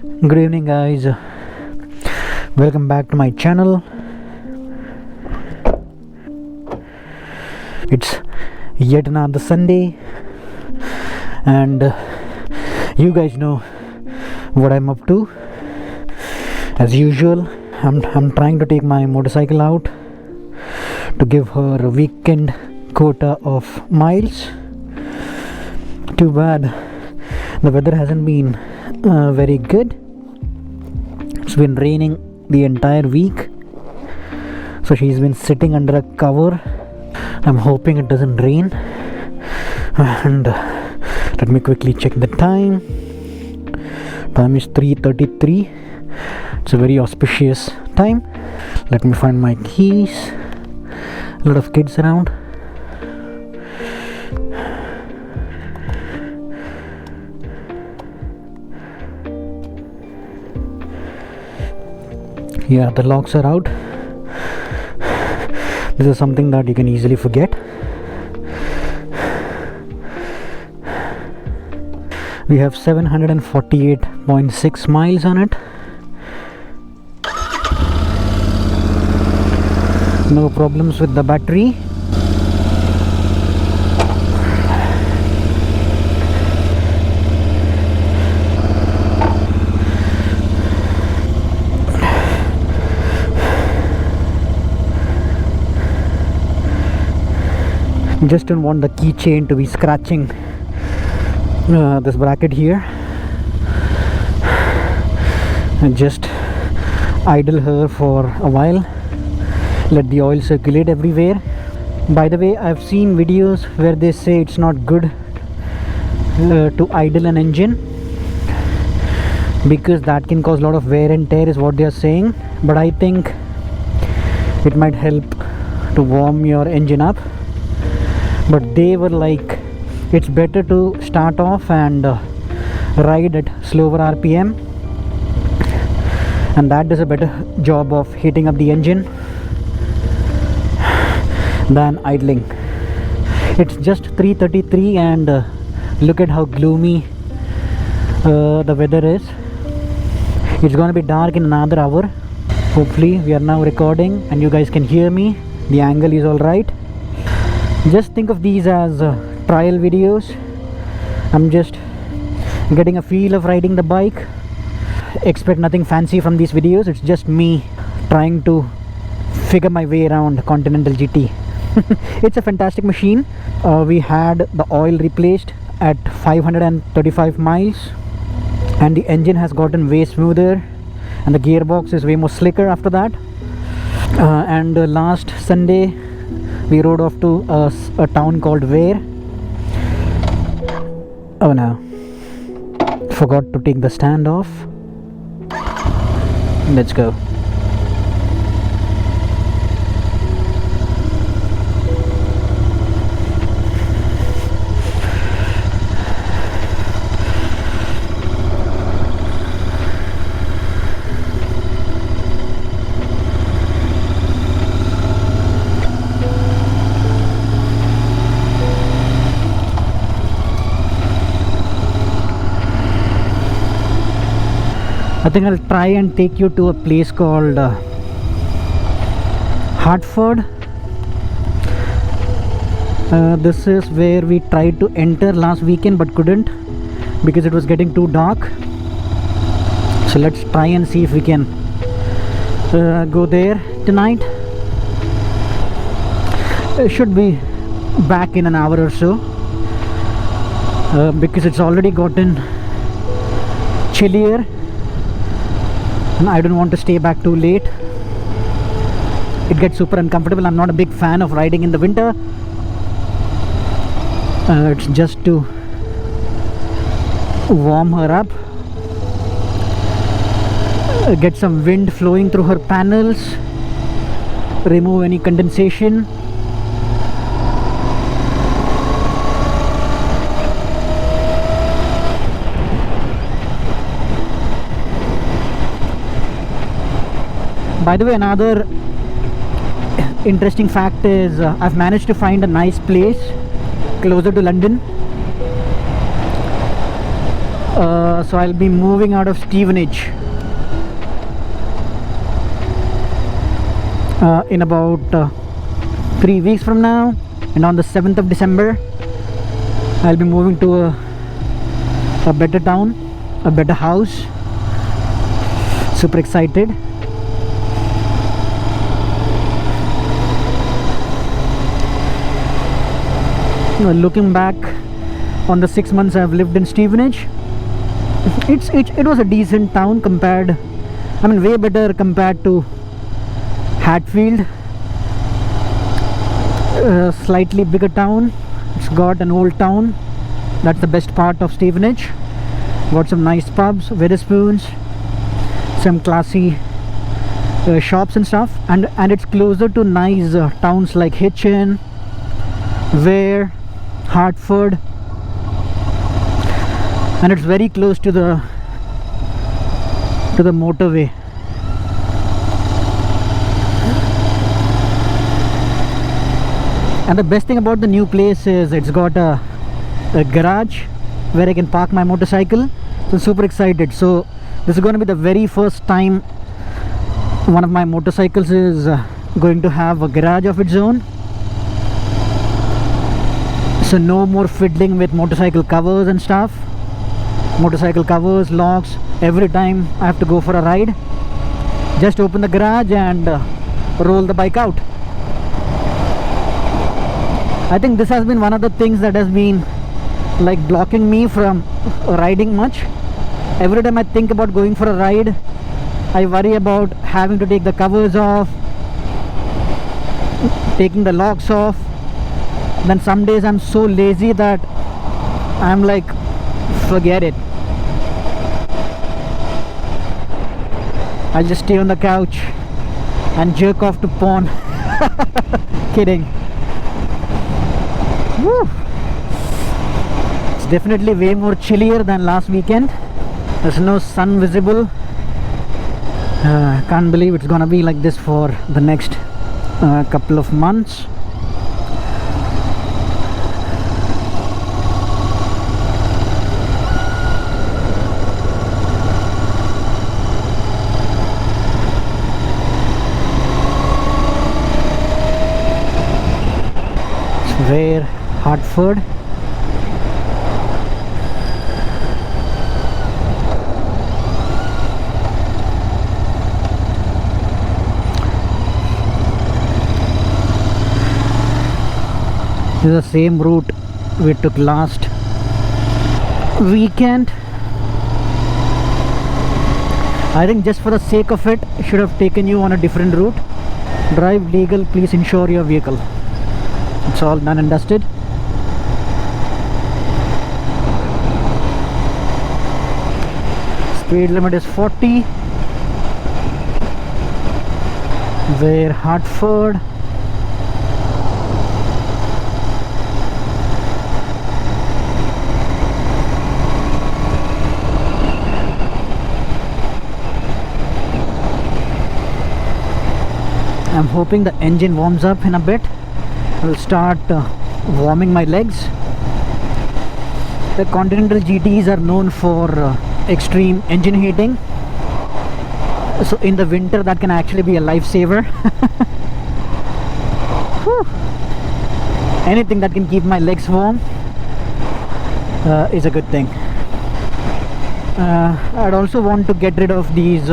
Good evening, guys. Welcome back to my channel. It's yet another Sunday, and you guys know what I'm up to. As usual, I'm trying to take my motorcycle out to give her a weekend quota of miles. Too bad the weather hasn't been very good. It's been raining the entire week, so she's been sitting under a cover. I'm hoping it doesn't rain. And let me quickly check the time. Time is 3:33. It's a very auspicious time. Let me find my keys. A lot of kids around. Yeah, the locks are out. This is something that you can easily forget. We have 748.6 miles on it. No problems with the battery. Just don't want the keychain to be scratching this bracket here, and just idle her for a while, let the oil circulate everywhere. By the way, I've seen videos where they say it's not good to idle an engine because that can cause a lot of wear and tear, is what they are saying. But I think it might help to warm your engine up. But they were like, it's better to start off and ride at slower RPM, and that does a better job of heating up the engine than idling. It's just 3:33, and look at how gloomy the weather is. It's gonna be dark in another hour. Hopefully we are now recording and you guys can hear me. The angle is all right. Just think of these as trial videos. I'm just getting a feel of riding the bike. Expect nothing fancy from these videos. It's just me trying to figure my way around Continental GT. It's a fantastic machine. We had the oil replaced at 535 miles, and the engine has gotten way smoother, and the gearbox is way more slicker after that. And last Sunday we rode off to a town called Ware. Oh no, forgot to take the stand off. Let's go. I think I'll try and take you to a place called Hertford. This is where we tried to enter last weekend but couldn't because it was getting too dark. So let's try and see if we can go there tonight. Should be back in an hour or so because it's already gotten chillier. And I don't want to stay back too late. It gets super uncomfortable. I'm not a big fan of riding in the winter. It's just to warm her up, get some wind flowing through her panels, remove any condensation. By the way, another interesting fact is I've managed to find a nice place closer to London. So I'll be moving out of Stevenage in about 3 weeks from now, and on the 7th of December I'll be moving to a better town, a better house. Super excited. Looking back on the 6 months I've lived in Stevenage, it was a decent town compared, I mean way better compared to Hatfield. A slightly bigger town. It's got an old town. That's the best part of Stevenage. Got some nice pubs, Wetherspoons, some classy shops and stuff, and it's closer to nice towns like Hitchin, Ware, Hertford, and it's very close to the motorway. And the best thing about the new place is it's got a garage where I can park my motorcycle. So I'm super excited. So this is going to be the very first time one of my motorcycles is going to have a garage of its own. So no more fiddling with motorcycle covers and stuff. Motorcycle covers, locks, every time I have to go for a ride, just open the garage and roll the bike out. I think this has been one of the things that has been like blocking me from riding much. Every time I think about going for a ride, I worry about having to take the covers off, taking the locks off. Then some days I'm so lazy that I'm like, forget it, I'll just stay on the couch and jerk off to porn. Kidding. Woo. It's definitely way more chillier than last weekend. There's no sun visible. Can't believe it's gonna be like this for the next couple of months. Where Hertford. This is the same route we took last weekend. I think just for the sake of it, I should have taken you on a different route. Drive legal, please insure your vehicle. It's all done and dusted. Speed limit is 40. Where Hertford. I'm hoping the engine warms up in a bit. I will start warming my legs. The Continental GTs are known for extreme engine heating, so in the winter that can actually be a lifesaver. Anything that can keep my legs warm is a good thing. I'd also want to get rid of these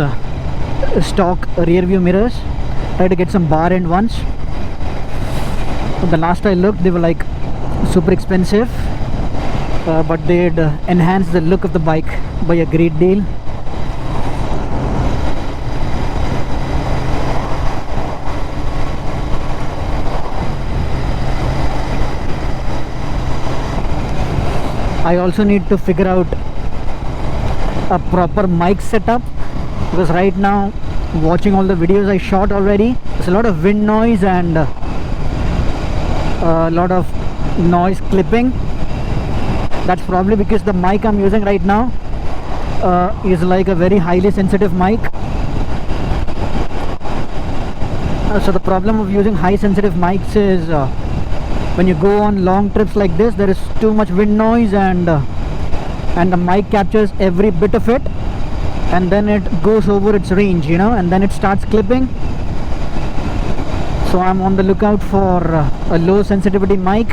stock rear view mirrors. Try to get some bar end ones. The last I looked, they were like super expensive, but they'd enhance the look of the bike by a great deal. I also need to figure out a proper mic setup, because right now, watching all the videos I shot already, there's a lot of wind noise and a lot of noise clipping. That's probably because the mic I'm using right now is like a very highly sensitive mic. So the problem of using high sensitive mics is when you go on long trips like this, there is too much wind noise and and the mic captures every bit of it, and then it goes over its range, you know, and then it starts clipping. So I'm on the lookout for a low sensitivity mic.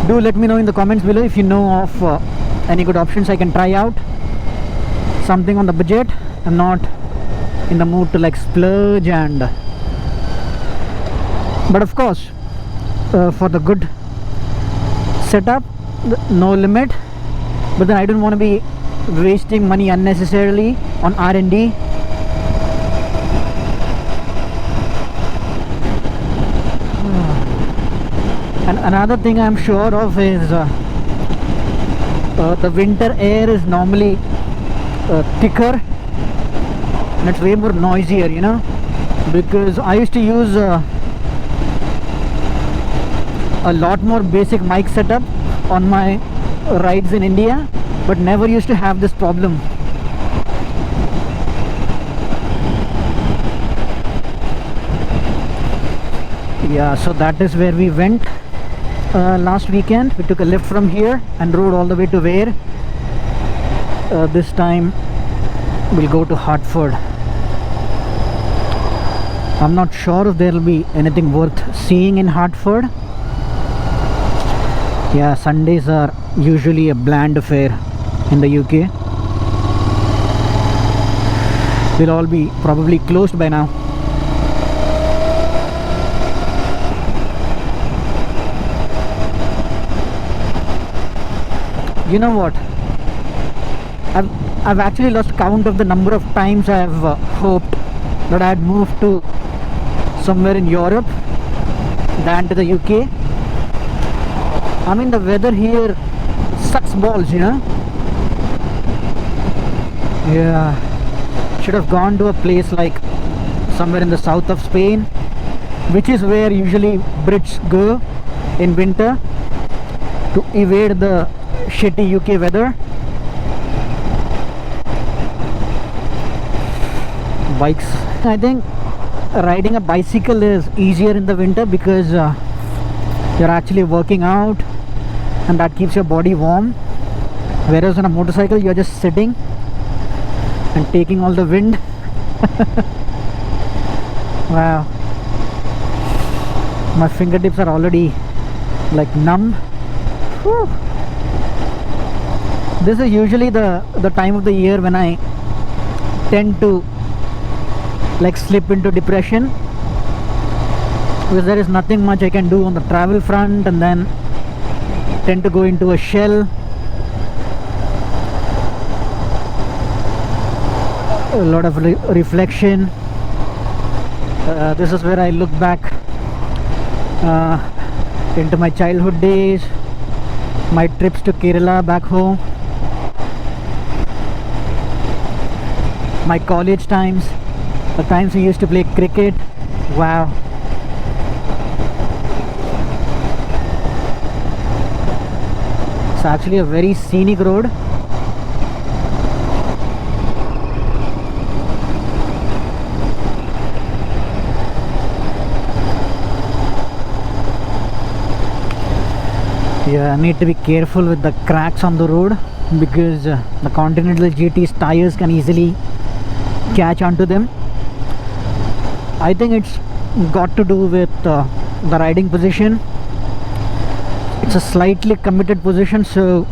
Do let me know in the comments below if you know of any good options I can try out. Something on the budget. I'm not in the mood to like splurge, and but of course for the good setup, no limit. But then I don't want to be wasting money unnecessarily on R&D. And another thing I'm sure of is the winter air is normally thicker and it's way more noisier, you know, because I used to use a lot more basic mic setup on my rides in India, but never used to have this problem. Yeah, so that is where we went last weekend. We took a lift from here and rode all the way to where this time we'll go to Hertford. I'm not sure if there will be anything worth seeing in Hertford. Yeah, Sundays are usually a bland affair in the UK. They'll all be probably closed by now. You know what? I've actually lost count of the number of times I've hoped that I had moved to somewhere in Europe than to the UK. I mean, the weather here sucks balls, you know. Yeah, should have gone to a place like somewhere in the south of Spain, which is where usually Brits go in winter to evade the shitty UK weather. Bikes. I think riding a bicycle is easier in the winter because you're actually working out and that keeps your body warm, whereas on a motorcycle you're just sitting and taking all the wind. Wow, my fingertips are already like numb. Whew. This is usually the time of the year when I tend to like slip into depression, because there is nothing much I can do on the travel front, and then tend to go into a shell. A lot of reflection. This is where I look back into my childhood days, my trips to Kerala back home, my college times, the times we used to play cricket. Wow. It's actually a very scenic road. Yeah, I need to be careful with the cracks on the road because the Continental GT's tires can easily catch onto them. I think it's got to do with the riding position. It's a slightly committed position, so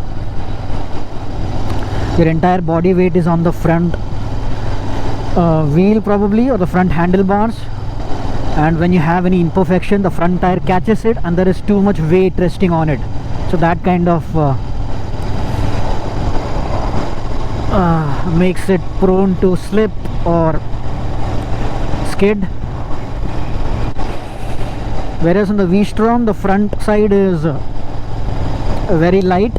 your entire body weight is on the front wheel probably, or the front handlebars, and when you have any imperfection the front tire catches it and there is too much weight resting on it, so that kind of makes it prone to slip or skid. Whereas on the V-Strom the front side is very light,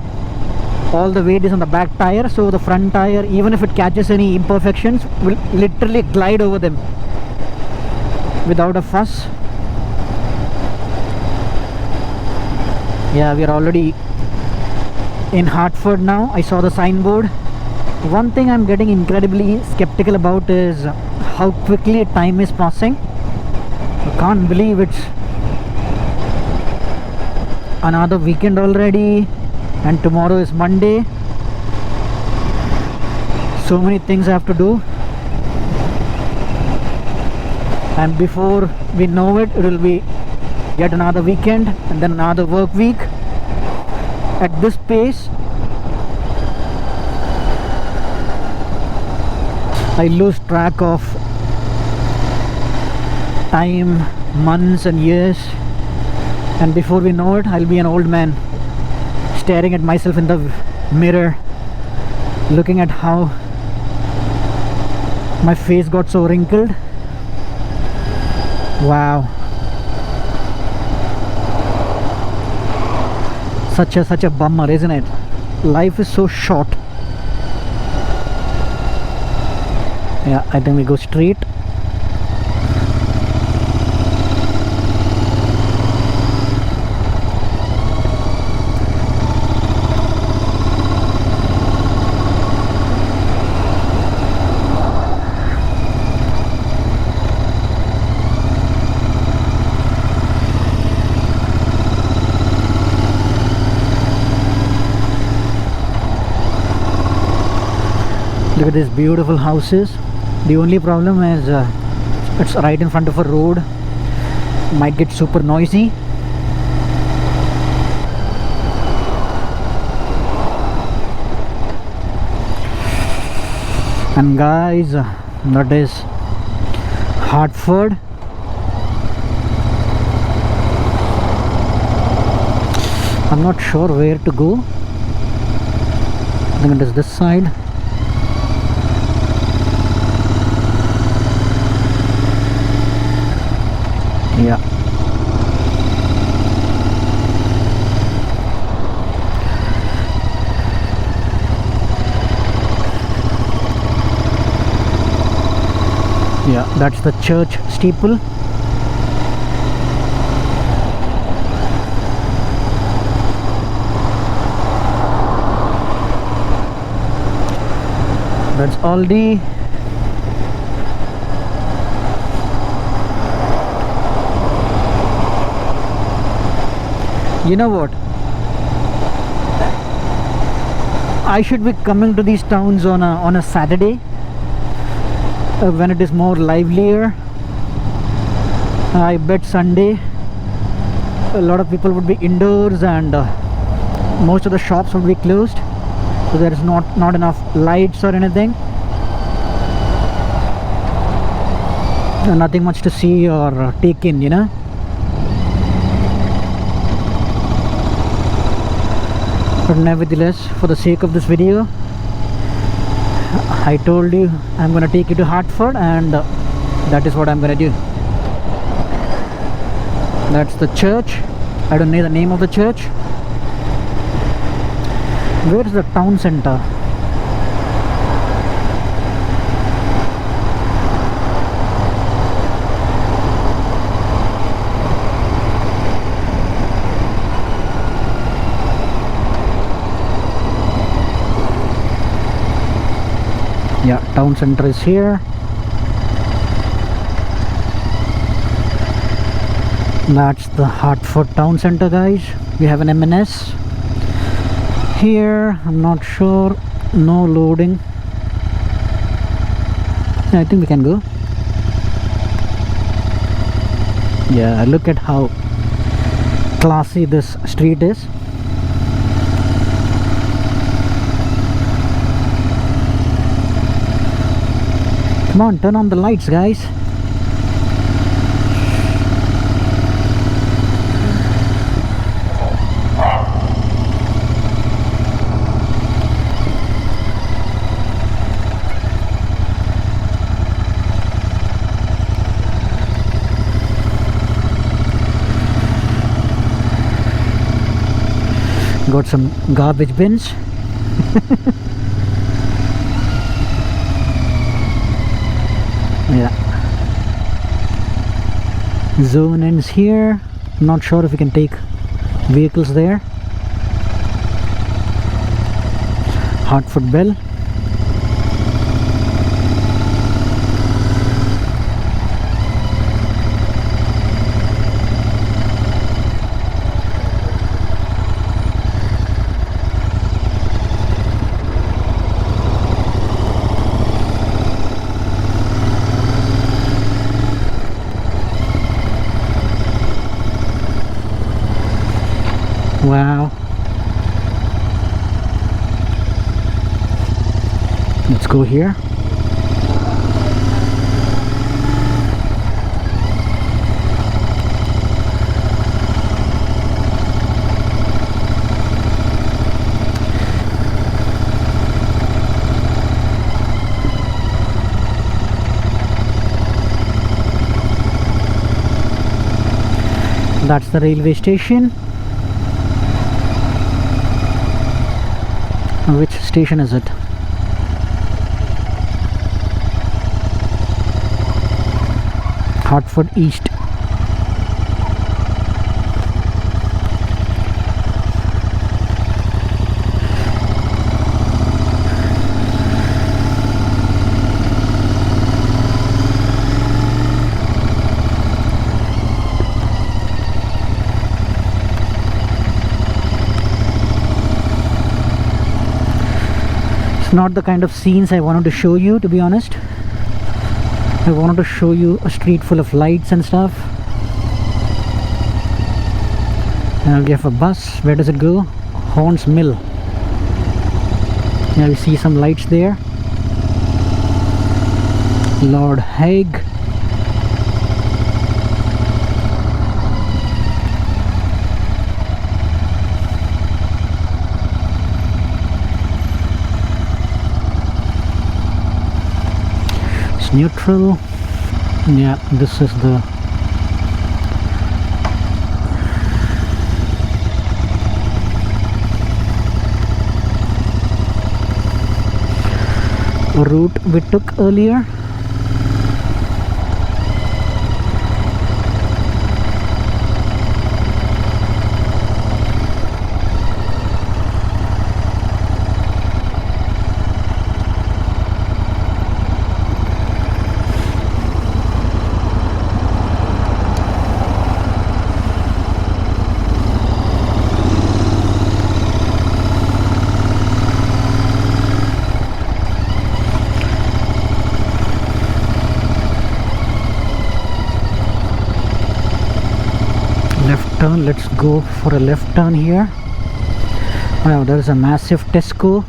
all the weight is on the back tire, so the front tire, even if it catches any imperfections, will literally glide over them without a fuss. Yeah, we are already in Hertford now. I saw the signboard. One thing I'm getting incredibly skeptical about is how quickly time is passing. I can't believe it's another weekend already. and tomorrow is Monday. So many things I have to do, and before we know it, it will be yet another weekend and then another work week. At this pace, I lose track of time, months and years, and before we know it, I'll be an old man staring at myself in the mirror, looking at how my face got so wrinkled. Wow. Such a bummer, isn't it? Life is so short. Yeah, I think we go straight. Look at these beautiful houses. The only problem is it's right in front of a road. Might get super noisy. And guys, that is Hertford. I'm not sure where to go. I think it is this side. Yeah. Yeah, that's the church steeple. That's Aldi. You know what? I should be coming to these towns on a Saturday when it is more livelier. I bet Sunday a lot of people would be indoors and most of the shops would be closed, so there is not enough lights or anything. Nothing much to see or take in, you know. But nevertheless, for the sake of this video, I told you I'm gonna take you to Hertford, and that is what I'm gonna do. That's the church. I don't know the name of the church. Where is the town center? Yeah, town center is here. That's the Hertford town center, guys. We have an M&S here. I'm not sure. No loading. I think we can go. Yeah, look at how classy this street is. Come on, turn on the lights, guys. Got some garbage bins. Yeah. Zone ends here. Not sure if we can take vehicles there. Hertford Bell. Wow. Let's go here. That's the railway station. Which station is it? Hertford East. Not the kind of scenes I wanted to show you, to be honest. I wanted to show you a street full of lights and stuff. And we have a bus. Where does it go? Horns Mill. Yeah, we see some lights there. Lord Hague. Neutral. Yeah, this is the route we took earlier. Turn. Let's go for a left turn here. Wow, there is a massive Tesco.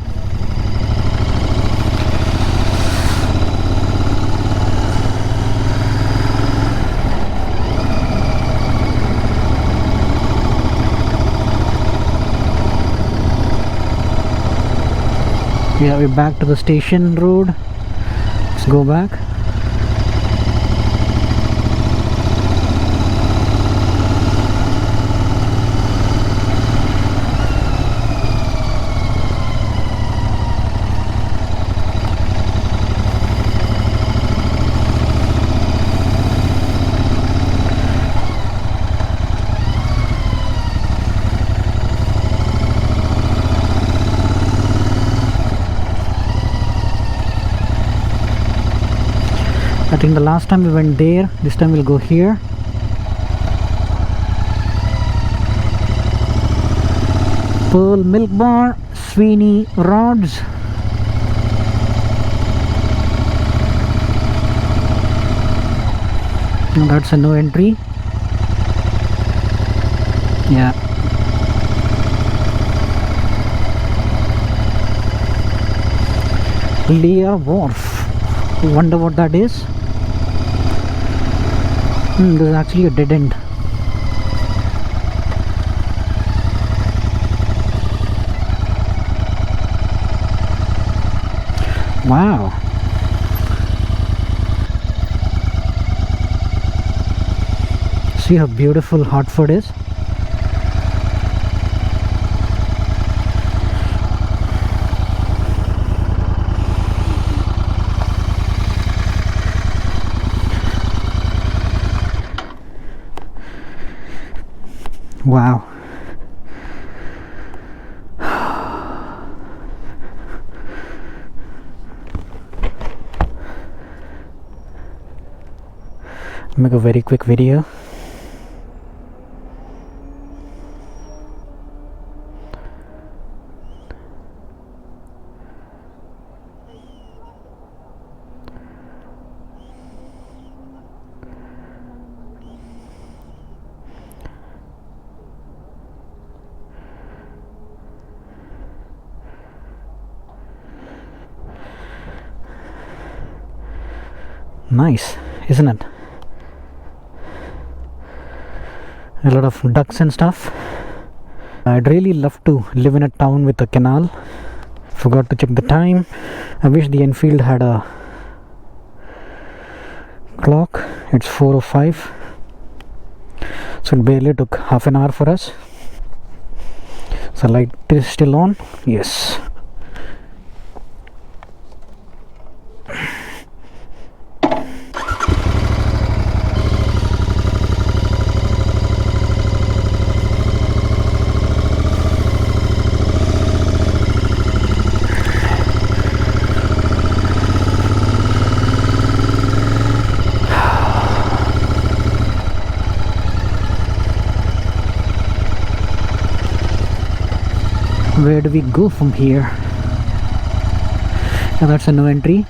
Yeah, we're back to the station road. Let's go back. I think the last time we went there, this time we'll go here. Pearl Milk Bar, Sweeney Rods. No, that's a no entry. Yeah. Lear Wharf. Wonder what that is. This is actually a dead end. Wow. See how beautiful Hertford is. Wow. Make a very quick video. Nice, isn't it? A lot of ducks and stuff. I'd really love to live in a town with a canal. Forgot to check the time. I wish the Enfield had a clock. It's 4:05. So it barely took half an hour for us. So light is still on. Yes. Where do we go from here? And that's a no entry.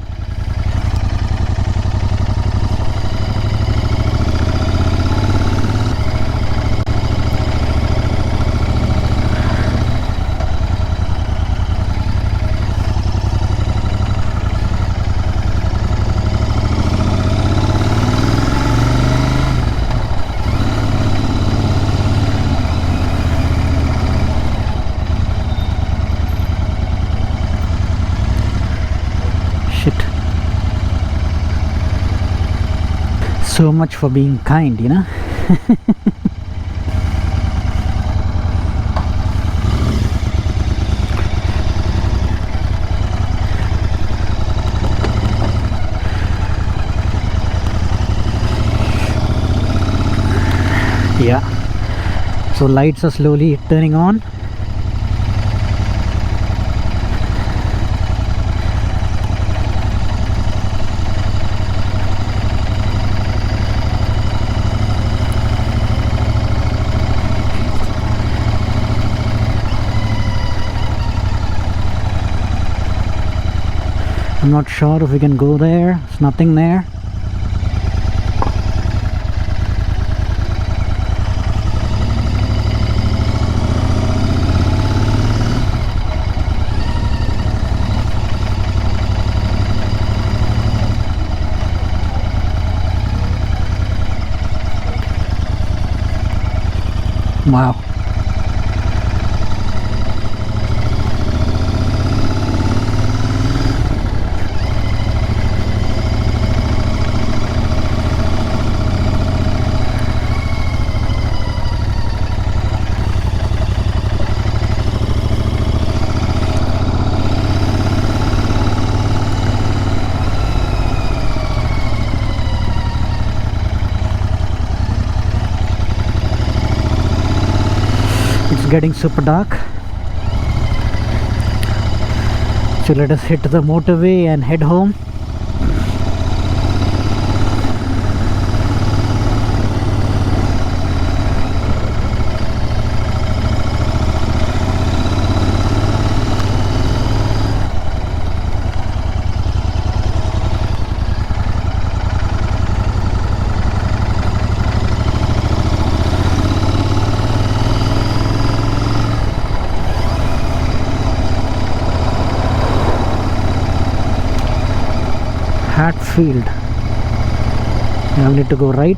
So much for being kind, you know. Yeah, so lights are slowly turning on. I'm not sure if we can go there. There's nothing there. Wow. It's getting super dark, so let us hit the motorway and head home. Hertford. Now we need to go right.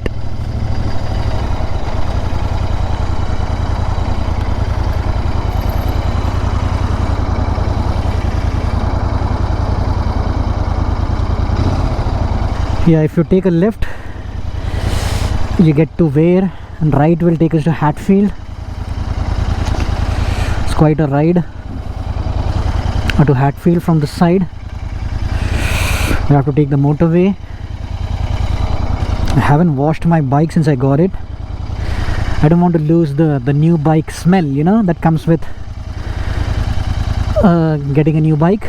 Yeah, if you take a left, you get to Ware, and right will take us to Hertford. It's quite a ride to Hertford from this side. We have to take the motorway. I haven't washed my bike since I got it. I don't want to lose the new bike smell, you know, that comes with getting a new bike.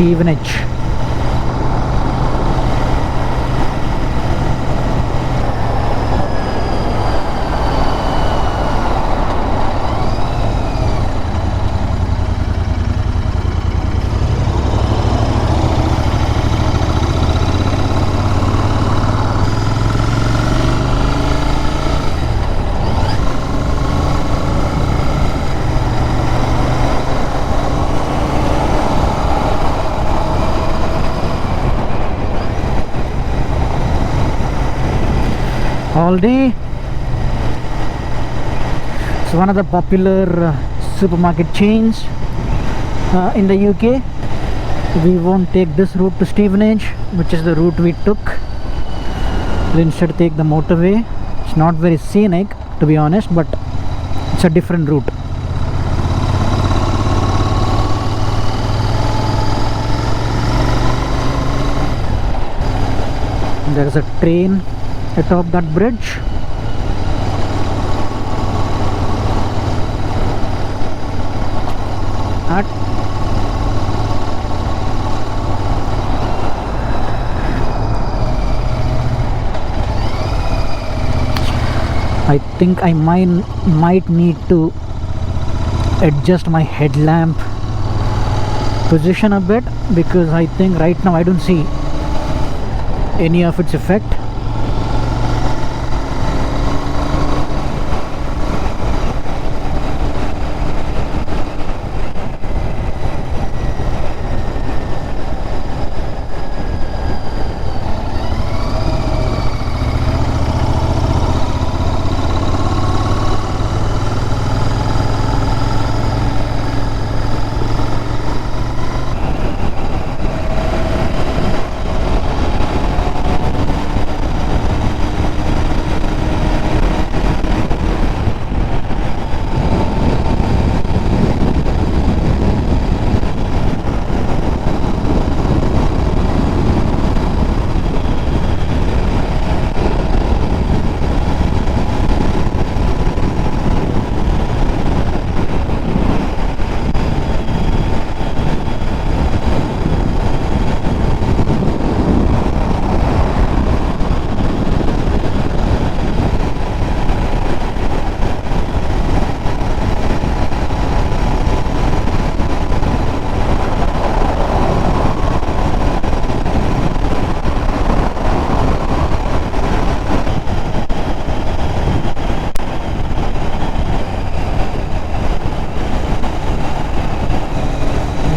Stevenage. all day. It's one of the popular supermarket chains in the UK. We won't take this route to Stevenage, which is the route we took. We'll instead take the motorway. It's not very scenic, to be honest, but it's a different route. There is a train atop that bridge. I think I might need to adjust my headlamp position a bit, because I think right now I don't see any of its effect.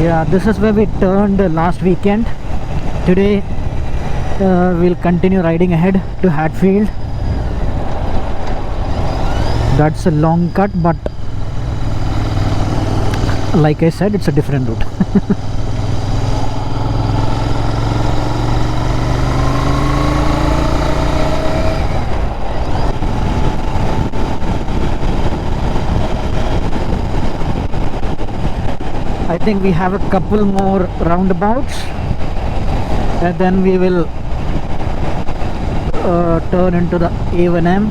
Yeah, this is where we turned last weekend. Today we'll continue riding ahead to Hatfield. That's a long cut, but like I said, it's a different route. I think we have a couple more roundabouts and then we will turn into the A1M.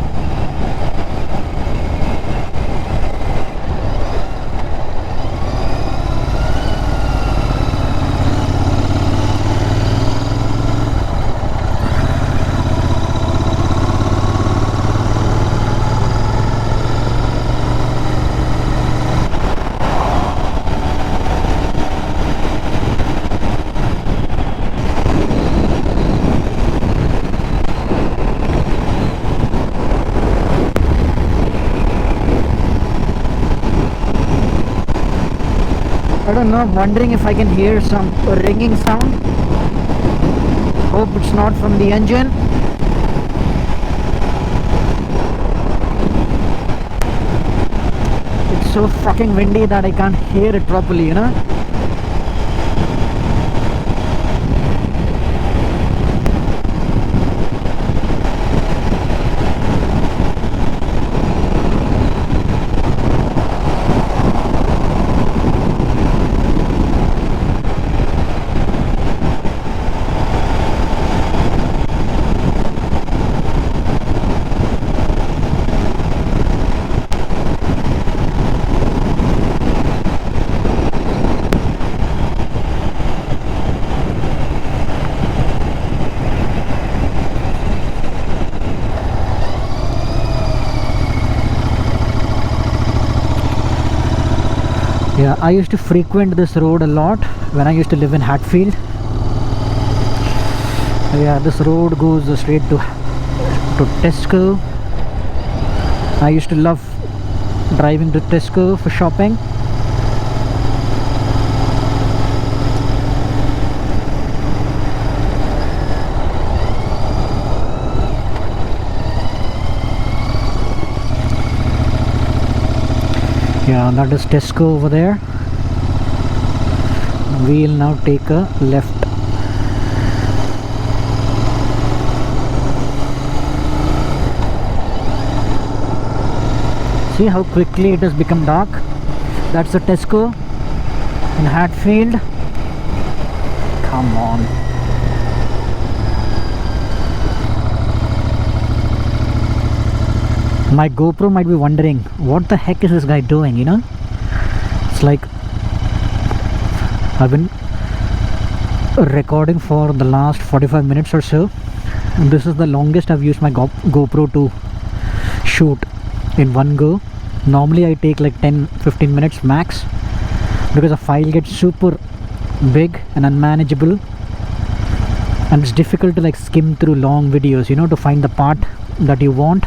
I don't know, I'm wondering if I can hear some ringing sound. Hope it's not from the engine. It's so fucking windy that I can't hear it properly, you know. Yeah, I used to frequent this road a lot when I used to live in Hatfield. Yeah, this road goes straight to Tesco. I used to love driving to Tesco for shopping. Yeah, that is Tesco over there. We'll now take a left. See how quickly it has become dark. That's the Tesco in Hertford. Come on. My GoPro might be wondering, what the heck is this guy doing, you know? It's like I've been recording for the last 45 minutes or so. And this is the longest I've used my GoPro to shoot in one go. Normally I take like 10-15 minutes max, because the file gets super big and unmanageable, and it's difficult to like skim through long videos, you know, to find the part that you want.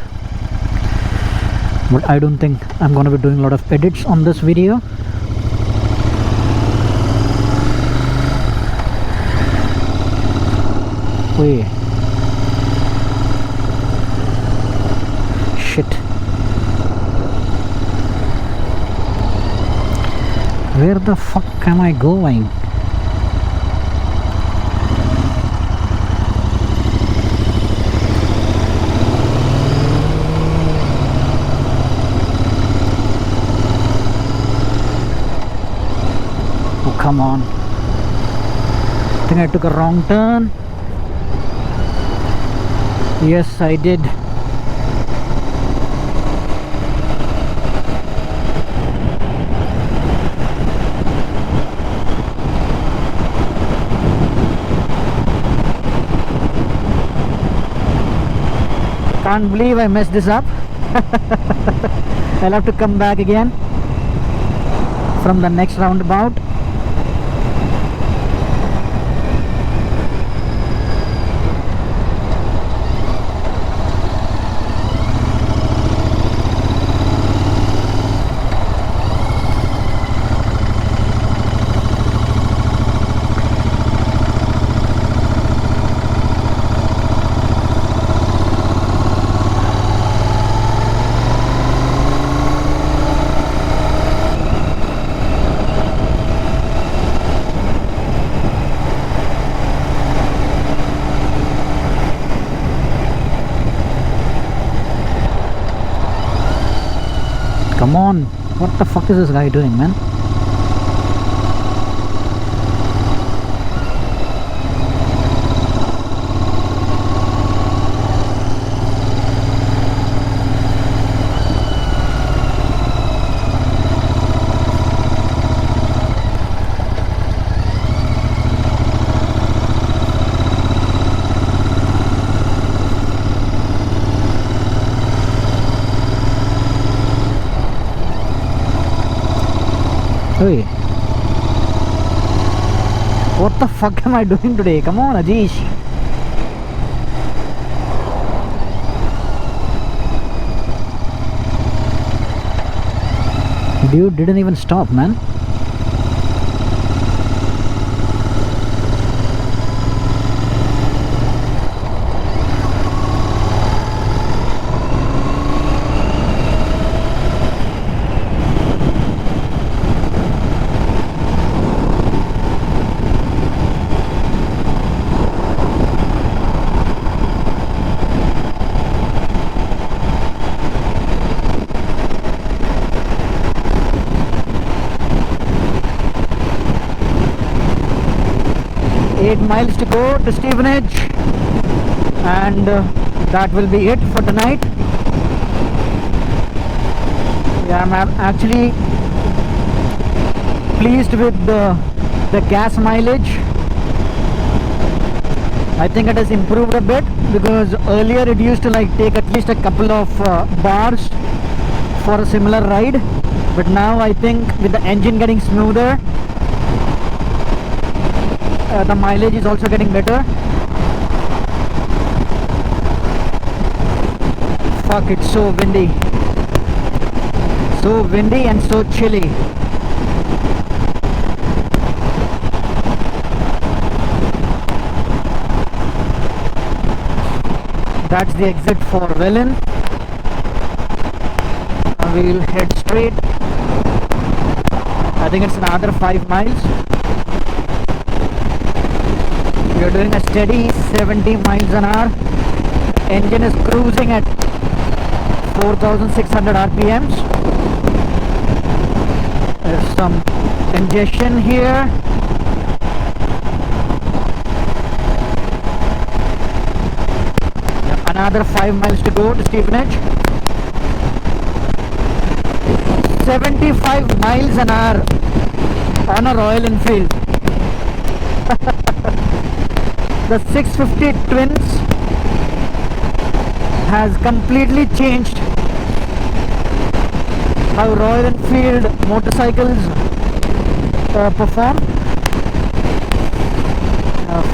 But I don't think I'm gonna be doing a lot of edits on this video. Wait. Shit. Where the fuck am I going? Oh, come on. I think I took a wrong turn. Yes, I did. Can't believe I messed this up. I'll have to come back again from the next roundabout. Come on, what the fuck is this guy doing, man? Hey, what the fuck am I doing today? Come on, Ajish. Dude didn't even stop, man. Miles to go to Stevenage, and that will be it for tonight. Yeah, I'm actually pleased with the gas mileage. I think it has improved a bit, because earlier it used to like take at least a couple of bars for a similar ride, but now I think with the engine getting smoother, the mileage is also getting better. Fuck, it's so windy. So windy and so chilly. That's the exit for Welland. We'll head straight I think it's another 5 miles. We are doing a steady 70 miles an hour. Engine is cruising at 4,600 RPMs. There's some congestion here. Another 5 miles to go to Stevenage. 75 miles an hour on a Royal Enfield. The 650 Twins has completely changed how Royal Enfield motorcycles perform.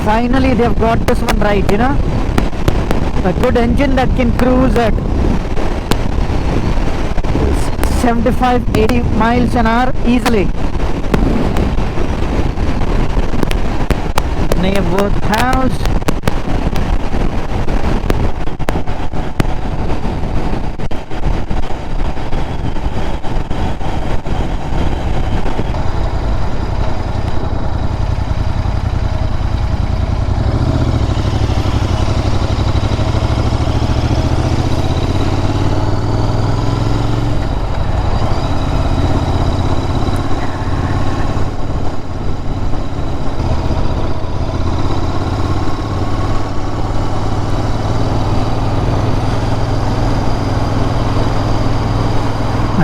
Finally they've got this one right, you know. A good engine that can cruise at 75-80 miles an hour easily. Neighborhood house.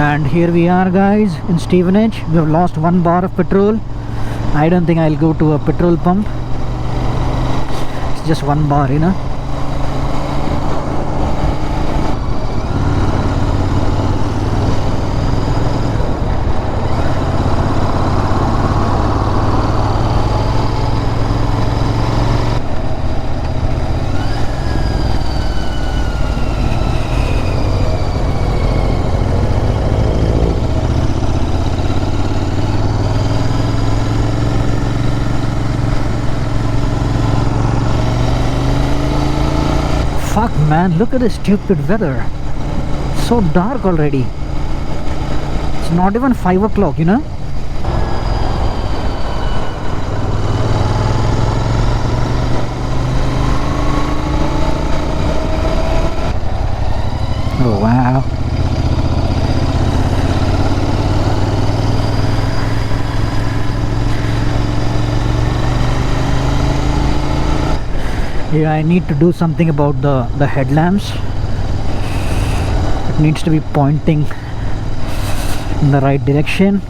And here we are, guys, in Stevenage. We have lost 1 bar of petrol. I don't think I'll go to a petrol pump. It's just 1 bar, you know. Fuck, man, look at this stupid weather. It's so dark already. It's not even 5 o'clock, you know. Oh wow. Yeah, I need to do something about the headlamps. It needs to be pointing in the right direction.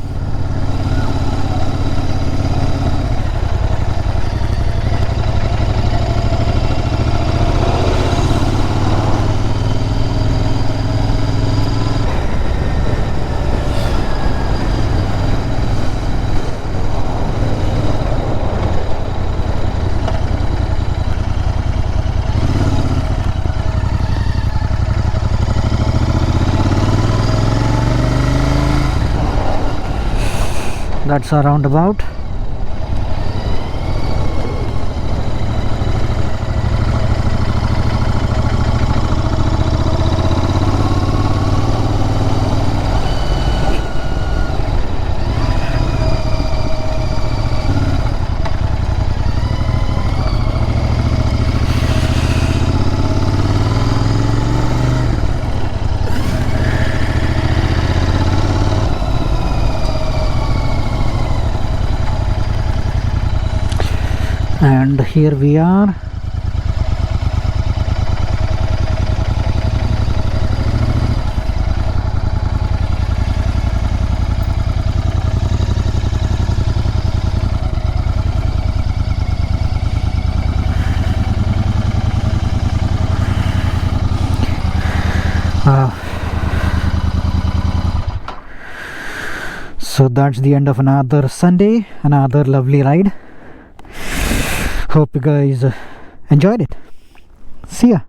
That's a roundabout. And here we are. So that's the end of another Sunday, another lovely ride. Hope you guys enjoyed it. See ya.